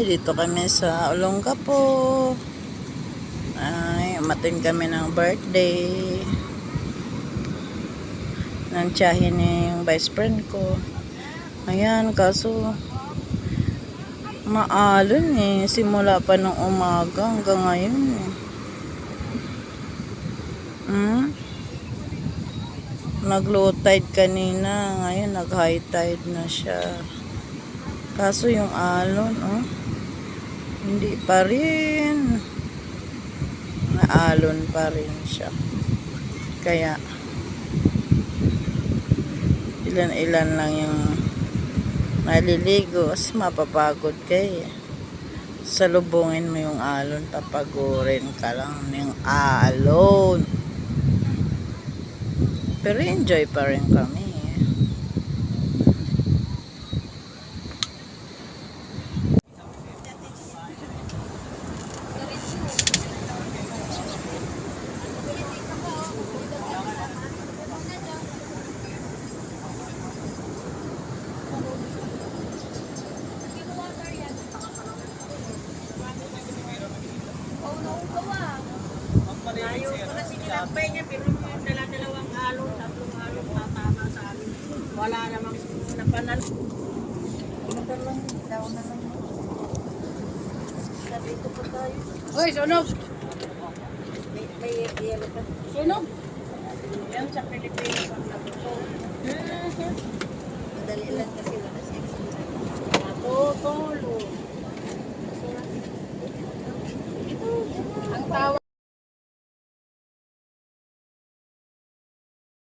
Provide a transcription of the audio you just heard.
Dito kami sa Olongapo. Ay, umatin kami ng birthday ng tiyahin ng best friend ko. Ayan, kaso maalon eh. Simula pa ng umaga hanggang ngayon eh. Nag-low tide kanina, ngayon nag-high tide na siya. Kaso yung alon, hindi pa rin. Naalon pa rin siya. Kaya, ilan-ilan lang yung naliligo. Mas mapapagod kayo. Salubungin mo yung alon, papagurin ka lang ng alon. Pero enjoy pa rin kami. Ayaw ko na sinilapay niya, pero yung dala-dalawang alon, tatlong alon, tatama sa amin. Wala namang napanal. Ito lang, daw na lang. Sabi ko pa tayo. Uy, sunog! May yelo pa. Sunog! Yan sa Pilipinas ang natuto. Madali lang